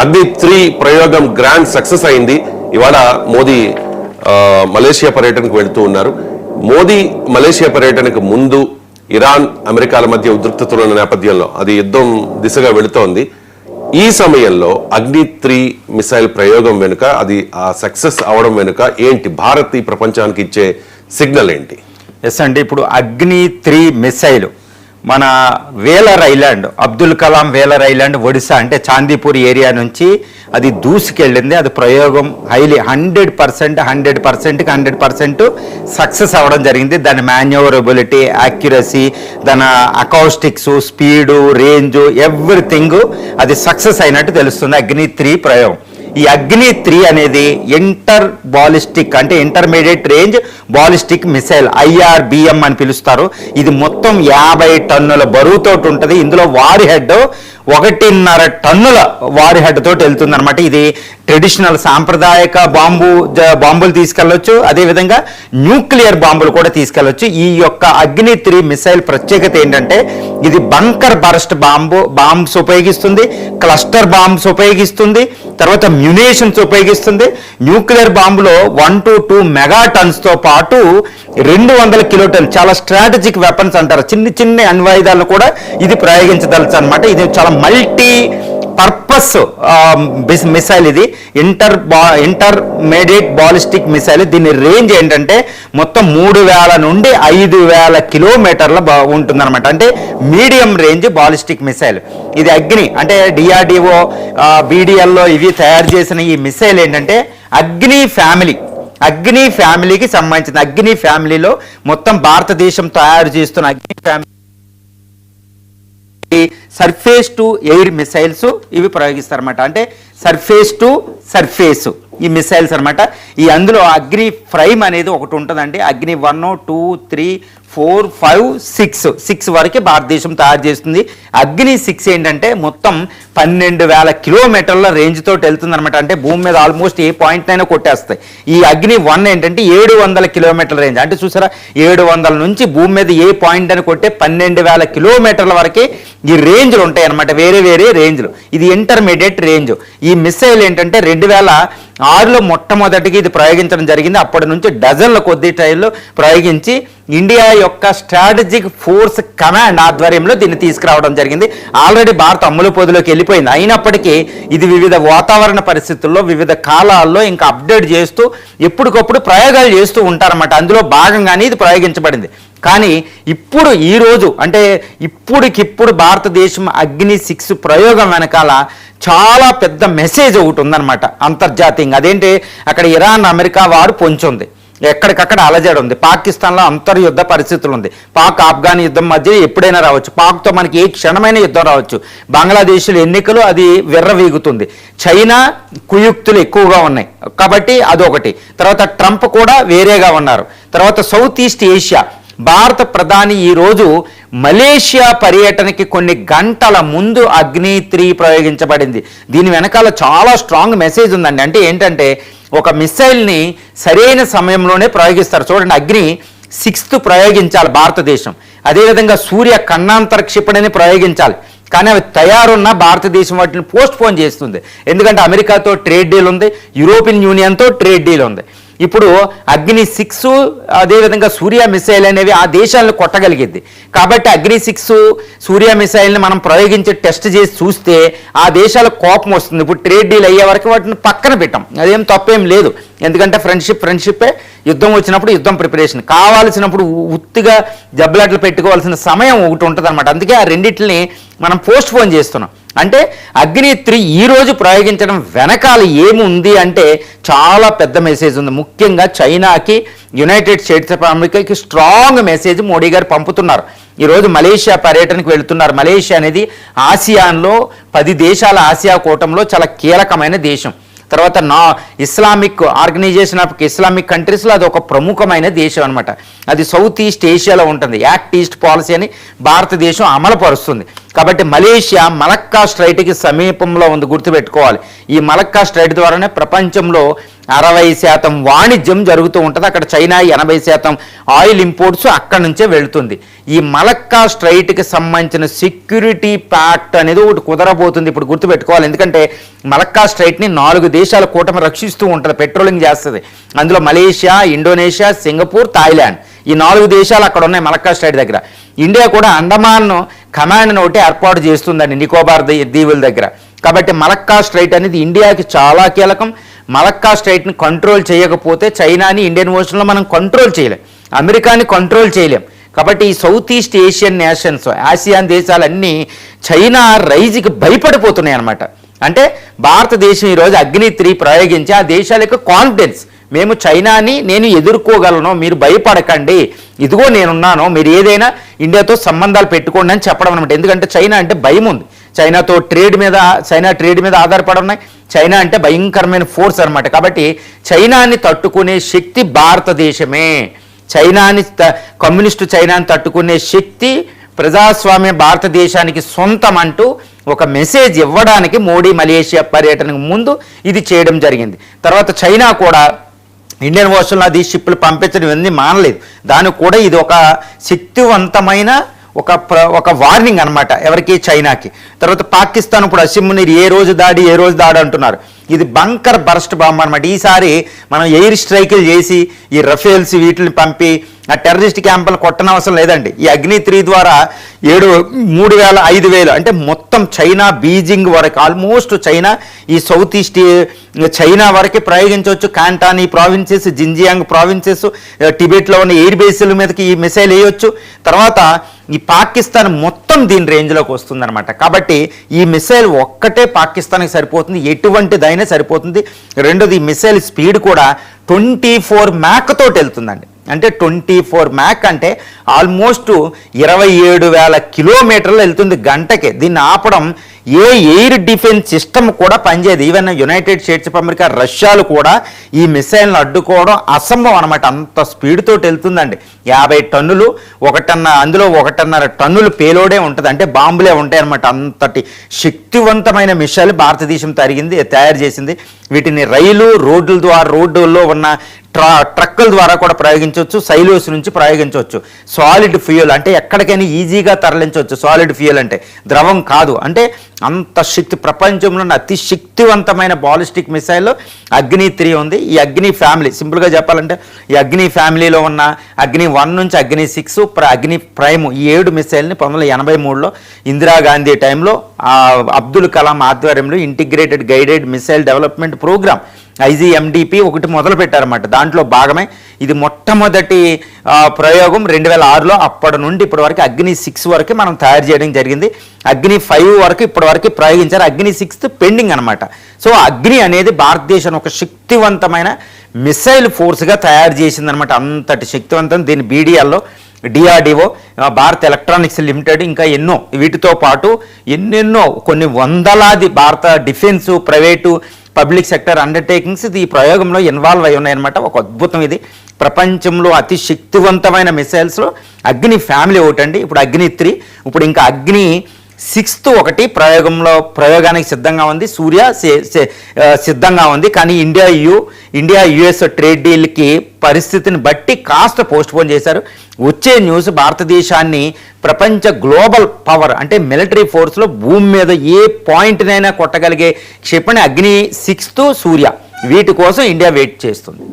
అగ్ని-3 ప్రయోగం grand success అయింది. ఇవాళ మోదీ మలేషియా పర్యటనకు వెళ్తూ ఉన్నారు. మోదీ మలేషియా పర్యటనకు ముందు ఇరాన్ అమెరికాల మధ్య ఉద్రిక్తతల నేపథ్యంలో అది యుద్ధం దిశగా వెళుతోంది. ఈ సమయంలో అగ్ని-3 మిసైల్ ప్రయోగం వెనుక, అది ఆ సక్సెస్ అవడం వెనుక ఏంటి, భారత్ ఈ ప్రపంచానికి ఇచ్చే సిగ్నల్ ఏంటి? ఎస్ అండి, ఇప్పుడు అగ్ని-3 మిసైల్ మన Whaler island, Abdul Kalam Whaler island, Odisha అంటే చాందీపూర్ ఏరియా నుంచి అది దూసుకెళ్ళింది. అది ప్రయోగం హైలీ 100% సక్సెస్ అవ్వడం జరిగింది. దాని మాన్యూవరబిలిటీ, యాక్యురసీ, దాని అకౌస్టిక్స్, స్పీడు, రేంజ్, ఎవ్రీథింగ్ అది సక్సెస్ అయినట్టు తెలుస్తుంది అగ్ని-3 ప్రయోగం. ఈ అగ్ని-3 అనేది ఇంటర్ బాలిస్టిక్ అంటే intermediate range ballistic missile, IRBM అని పిలుస్తారు. ఇది మొత్తం 50 టన్నుల బరువుతో ఉంటుంది. ఇందులో వారి హెడ్ 1.5 టన్నుల వారి హెడ్ తోటి వెళ్తుంది అనమాట. ఇది ట్రెడిషనల్ సాంప్రదాయక బాంబులు తీసుకెళ్లొచ్చు, అదేవిధంగా న్యూక్లియర్ బాంబులు కూడా తీసుకెళ్లొచ్చు. ఈ యొక్క అగ్ని-3 మిసైల్ ప్రత్యేకత ఏంటంటే ఇది బంకర్ బరస్ట్ బాంబ్స్ ఉపయోగిస్తుంది, క్లస్టర్ బాంబ్స్ ఉపయోగిస్తుంది, తర్వాత మ్యునేషన్స్ ఉపయోగిస్తుంది. న్యూక్లియర్ బాంబులో 1 to 2 మెగాటన్స్తో పాటు 200 కిలోటన్ చాలా స్ట్రాటజిక్ వెపన్స్ అంటారు, చిన్న అణ్వాయుధాలను కూడా ఇది ప్రయోగించదలచ్చు అనమాట. ఇది చాలా మల్టీ పర్పస్ మిసైల్. ఇది ఇంటర్మీడియట్ బాలిస్టిక్ మిసైల్. దీని రేంజ్ ఏంటంటే మొత్తం 3000 నుండి 5000 కిలోమీటర్ల ఉంటుందన్నమాట. అంటే మీడియం రేంజ్ బాలిస్టిక్ మిసైల్. ఇది అగ్ని అంటే DRDO, BDLలో ఇవి తయారు చేసిన ఈ మిసైల్ ఏంటంటే అగ్ని ఫ్యామిలీకి సంబంధించిన. అగ్ని ఫ్యామిలీలో మొత్తం భారతదేశం తయారు చేస్తున్న అగ్ని family surface to air missiles ఇవి ప్రయోగిస్తారన్నమాట. అంటే సర్ఫేస్ టు సర్ఫేస్ ఈ మిసైల్స్ అనమాట. ఈ అందులో అగ్ని ప్రైమ్ అనేది ఒకటి ఉంటుందండి. అగ్ని 1, 2, 3, 4, 5, 6 వరకు భారతదేశం తయారు చేస్తుంది. అగ్ని-6 ఏంటంటే మొత్తం 12,000 కిలోమీటర్ల రేంజ్ తోటి వెళ్తుంది అనమాట. అంటే భూమి మీద ఆల్మోస్ట్ ఏ పాయింట్ అయినా కొట్టేస్తాయి. ఈ అగ్ని-1 ఏంటంటే 700 కిలోమీటర్ల రేంజ్. అంటే చూసారా, 700 నుంచి భూమి మీద ఏ పాయింట్ అని కొట్టే 12,000 కిలోమీటర్ల వరకే ఈ రేంజ్లు ఉంటాయి అనమాట, వేరే రేంజ్లు. ఇది ఇంటర్మీడియట్ రేంజ్. ఈ మిసైల్ ఏంటంటే 2006లో మొట్టమొదటిగా ఇది ప్రయోగించడం జరిగింది. అప్పటి నుంచి డజన్ల కొద్ది టైంలో ప్రయోగించి ఇండియా యొక్క స్ట్రాటజిక్ ఫోర్స్ కమాండ్ ఆధ్వర్యంలో దీన్ని తీసుకురావడం జరిగింది. ఆల్రెడీ భారత్ అమ్ముల పొదిలోకి వెళ్ళిపోయింది. అయినప్పటికీ ఇది వివిధ వాతావరణ పరిస్థితుల్లో వివిధ కాలాల్లో ఇంకా అప్డేట్ చేస్తూ ఎప్పటికప్పుడు ప్రయోగాలు చేస్తూ ఉంటారన్నమాట. అందులో భాగంగానే ఇది ప్రయోగించబడింది. కానీ ఇప్పుడు ఈరోజు అంటే ఇప్పటికిప్పుడు భారతదేశం అగ్ని-6 ప్రయోగం వెనకాల చాలా పెద్ద మెసేజ్ ఒకటి ఉందన్నమాట అంతర్జాతీయంగా. అదేంటి, అక్కడ ఇరాన్ అమెరికా వారు పొంచుంది, ఎక్కడికక్కడ అలజడి ఉంది. పాకిస్తాన్లో అంతర్యుద్ధ పరిస్థితులు ఉంది. పాక్ ఆఫ్ఘాన్ యుద్ధం మధ్య ఎప్పుడైనా రావచ్చు. పాక్తో మనకి ఏ క్షణమైన యుద్ధం రావచ్చు. బంగ్లాదేశ్లో ఎన్నికలు, అది విర్రవీగుతుంది. చైనా కుయుక్తులు ఎక్కువగా ఉన్నాయి కాబట్టి అదొకటి. తర్వాత ట్రంప్ కూడా వేరేగా ఉన్నారు. తర్వాత సౌత్ ఈస్ట్ ఏషియా, భారత ప్రధాని ఈరోజు మలేషియా పర్యటనకి కొన్ని గంటల ముందు అగ్ని-3 ప్రయోగించబడింది. దీని వెనకాల చాలా స్ట్రాంగ్ మెసేజ్ ఉందండి. అంటే ఏంటంటే ఒక మిసైల్ని సరైన సమయంలోనే ప్రయోగిస్తారు. చూడండి, అగ్ని-6 ప్రయోగించాలి భారతదేశం. అదేవిధంగా సూర్య కన్నాంతర క్షిపణిని ప్రయోగించాలి. కానీ అవి తయారున్న భారతదేశం వాటిని పోస్ట్ పోన్ చేస్తుంది. ఎందుకంటే అమెరికాతో ట్రేడ్ డీల్ ఉంది, యూరోపియన్ యూనియన్తో ట్రేడ్ డీల్ ఉంది. ఇప్పుడు అగ్ని-6 అదేవిధంగా సూర్య మిసైల్ అనేవి ఆ దేశాలను కొట్టగలిగింది. కాబట్టి అగ్ని-6 సూర్య మిసైల్ని మనం ప్రయోగించి టెస్ట్ చేసి చూస్తే ఆ దేశాలకు కోపం వస్తుంది. ఇప్పుడు ట్రేడ్ డీల్ అయ్యే వరకు వాటిని పక్కన పెట్టాం, అదేం తప్పేం లేదు. ఎందుకంటే ఫ్రెండ్షిప్పే, యుద్ధం వచ్చినప్పుడు యుద్ధం ప్రిపరేషన్, కావాల్సినప్పుడు ఉత్తిగా జబ్బలాట్లు పెట్టుకోవాల్సిన సమయం ఒకటి ఉంటుంది అనమాట. అందుకే ఆ రెండింటిని మనం పోస్ట్ పోన్ చేస్తున్నాం. అంటే అగ్ని-3 ఈరోజు ప్రయోగించడం వెనకాల ఏముంది అంటే చాలా పెద్ద మెసేజ్ ఉంది. ముఖ్యంగా చైనాకి, యునైటెడ్ స్టేట్స్ ఆఫ్ అమెరికాకి స్ట్రాంగ్ మెసేజ్ మోడీ గారు పంపుతున్నారు. ఈరోజు మలేషియా పర్యటనకు వెళుతున్నారు. మలేషియా అనేది ఆసియాన్లో 10 దేశాల ఆసియా కూటమిలో చాలా కీలకమైన దేశం. తర్వాత ఇస్లామిక్ ఆర్గనైజేషన్ ఆఫ్ ఇస్లామిక్ కంట్రీస్లో అది ఒక ప్రముఖమైన దేశం అనమాట. అది సౌత్ ఈస్ట్ ఏషియాలో ఉంటుంది. యాక్ట్ ఈస్ట్ పాలసీ అని భారతదేశం అమలుపరుస్తుంది. కాబట్టి మలేషియా మలక్కా స్ట్రైట్కి సమీపంలో ఉంది, గుర్తుపెట్టుకోవాలి. ఈ మలక్కా స్ట్రైట్ ద్వారానే ప్రపంచంలో 60% వాణిజ్యం జరుగుతూ ఉంటుంది. అక్కడ చైనా 80% ఆయిల్ ఇంపోర్ట్స్ అక్కడ నుంచే వెళుతుంది. ఈ మలక్కా స్ట్రైట్కి సంబంధించిన సెక్యూరిటీ ప్యాక్ట్ అనేది ఒకటి కుదరబోతుంది. ఇప్పుడు గుర్తుపెట్టుకోవాలి, ఎందుకంటే మలక్కా స్ట్రైట్ని 4 దేశాల కూటమి రక్షిస్తూ ఉంటుంది, పెట్రోలింగ్ చేస్తుంది. అందులో మలేషియా, ఇండోనేషియా, సింగపూర్, థాయిలాండ్, ఈ 4 దేశాలు అక్కడ ఉన్నాయి మలక్కా స్ట్రైట్ దగ్గర. ఇండియా కూడా అండమాన్ కమాండ్ని ఒకటి ఏర్పాటు చేస్తుందండి నికోబార్ దీవుల దగ్గర. కాబట్టి మలక్కా స్ట్రైట్ అనేది ఇండియాకి చాలా కీలకం. మలక్కా స్ట్రైట్ని కంట్రోల్ చేయకపోతే చైనాని ఇండియన్ ఓషన్లో మనం కంట్రోల్ చేయలేం, అమెరికాని కంట్రోల్ చేయలేం. కాబట్టి ఈ south east Asian nations, ASEAN దేశాలన్నీ చైనా రైజ్కి భయపడిపోతున్నాయి అన్నమాట. అంటే భారతదేశం ఈరోజు అగ్ని-3 ప్రయోగించి ఆ దేశాలకు కాన్ఫిడెన్స్, మేము చైనాని నేను ఎదుర్కోగలను, మీరు భయపడకండి, ఇదిగో నేనున్నాను, మీరు ఏదైనా ఇండియాతో సంబంధాలు పెట్టుకోండి అని చెప్పడం అనమాట. ఎందుకంటే చైనా అంటే భయం ఉంది, చైనా ట్రేడ్ మీద ఆధారపడి ఉన్నాయి. చైనా అంటే భయంకరమైన ఫోర్స్ అనమాట. కాబట్టి చైనాని తట్టుకునే శక్తి భారతదేశమే. కమ్యూనిస్టు చైనాని తట్టుకునే శక్తి ప్రజాస్వామ్య భారతదేశానికి సొంతం అంటూ ఒక మెసేజ్ ఇవ్వడానికి మోడీ మలేషియా పర్యటనకు ముందు ఇది చేయడం జరిగింది. తర్వాత చైనా కూడా ఇండియన్ ఓషన్లో అది షిప్లు పంపించడం ఇవన్నీ మానలేదు. దానికి కూడా ఇది ఒక శక్తివంతమైన ఒక వార్నింగ్ అనమాట ఎవరికి, చైనాకి. తర్వాత పాకిస్తాన్ ఇప్పుడు అసిమ్మునీర్ ఏ రోజు దాడి అంటున్నారు. ఇది బంకర్ బర్స్ట్ బాంబ్ అనమాట. ఈసారి మనం ఎయిర్ స్ట్రైకులు చేసి ఈ రఫేల్స్ వీటిని పంపి ఆ టెర్రరిస్ట్ క్యాంపులు కొట్టనవసరం లేదండి. ఈ అగ్ని-3 ద్వారా 3,000 5,000 అంటే మొత్తం చైనా బీజింగ్ వరకు ఆల్మోస్ట్ చైనా ఈ సౌత్ ఈస్ట్ చైనా వరకు ప్రయోగించవచ్చు. కాంటాన్ ఈ ప్రావిన్సెస్, జింజియాంగ్ ప్రావిన్సెస్, టిబెట్లో ఉన్న ఎయిర్ బేస్ల మీదకి ఈ మిసైల్ వేయొచ్చు. తర్వాత ఈ పాకిస్తాన్ మొత్తం దీని రేంజ్లోకి వస్తుందన్నమాట. కాబట్టి ఈ మిసైల్ ఒక్కటే పాకిస్తాన్కి సరిపోతుంది, ఎటువంటిదైనా సరిపోతుంది. రెండోది ఈ మిసైల్ స్పీడ్ కూడా 24 మ్యాక్ తోటి వెళ్తుందండి. అంటే 24 మ్యాక్ అంటే ఆల్మోస్ట్ 27,000 కిలోమీటర్లు వెళ్తుంది గంటకి. దీన్ని ఆపడం ఏ ఎయిర్ డిఫెన్స్ సిస్టమ్ కూడా పనిచేయదు. Even United States of America, రష్యాలు కూడా ఈ మిసైల్ని అడ్డుకోవడం అసంభవం అనమాట. అంత స్పీడ్ తోటి వెళ్తుందండి. 50 టన్నులు, అందులో 1.5 టన్నులు పేలోడే ఉంటుంది, అంటే బాంబులే ఉంటాయి అనమాట. అంతటి శక్తివంతమైన మిసైల్ భారతదేశం తయారు చేసింది. వీటిని రోడ్డుల్లో ఉన్న ట్రక్కుల ద్వారా కూడా ప్రయోగించవచ్చు, సైలోస్ నుంచి ప్రయోగించవచ్చు. సాలిడ్ ఫ్యూయల్ అంటే ఎక్కడికైనా ఈజీగా తరలించవచ్చు. సాలిడ్ ఫ్యూయల్ అంటే ద్రవం కాదు. అంటే అంత ప్రపంచంలో అతి శక్తివంతమైన బాలిస్టిక్ మిసైల్ అగ్ని-3 ఉంది. ఈ అగ్ని ఫ్యామిలీ, సింపుల్గా చెప్పాలంటే ఈ అగ్ని ఫ్యామిలీలో ఉన్న అగ్ని-1 నుంచి అగ్ని-6, అగ్ని ప్రైమ్, ఈ 7 మిసైల్ని 1983లో ఇందిరాగాంధీ టైంలో అబ్దుల్ కలాం ఆధ్వర్యంలో integrated guided missile development programme IGMDP ఒకటి మొదలు పెట్టారన్నమాట. దాంట్లో భాగమే ఇది మొట్టమొదటి ప్రయోగం 2006లో. అప్పటి నుండి ఇప్పటి వరకు అగ్ని-6 వరకు మనం తయారు చేయడం జరిగింది. అగ్ని-5 వరకు ఇప్పటి వరకు ప్రయోగించారు. అగ్ని-6 పెండింగ్ అనమాట. సో అగ్ని అనేది భారతదేశం ఒక శక్తివంతమైన మిసైల్ ఫోర్స్గా తయారు చేసిందనమాట. అంతటి శక్తివంతం. దీని BDLలో DRDO, భారత్ ఎలక్ట్రానిక్స్ లిమిటెడ్, ఇంకా వీటితో పాటు ఎన్నెన్నో కొన్ని వందలాది భారత defence, private, public sector undertakings ఈ ప్రయోగంలో ఇన్వాల్వ్ అయి ఉన్నాయన్నమాట. ఒక అద్భుతం ఇది. ప్రపంచంలో అతి శక్తివంతమైన మిసైల్స్లో అగ్ని ఫ్యామిలీ ఒకటండి. ఇప్పుడు అగ్ని-3, ఇప్పుడు ఇంకా అగ్ని-6 ఒకటి ప్రయోగానికి సిద్ధంగా ఉంది. సూర్య సిద్ధంగా ఉంది. కానీ ఇండియా US ట్రేడ్ డీల్కి పరిస్థితిని బట్టి కాస్త పోస్ట్పోన్ చేశారు. వచ్చే న్యూస్ భారతదేశాన్ని ప్రపంచ గ్లోబల్ పవర్ అంటే మిలిటరీ ఫోర్స్లో భూమి మీద ఏ పాయింట్నైనా కొట్టగలిగే క్షిపణి అగ్ని-6, సూర్య, వీటి కోసం ఇండియా వెయిట్ చేస్తుంది.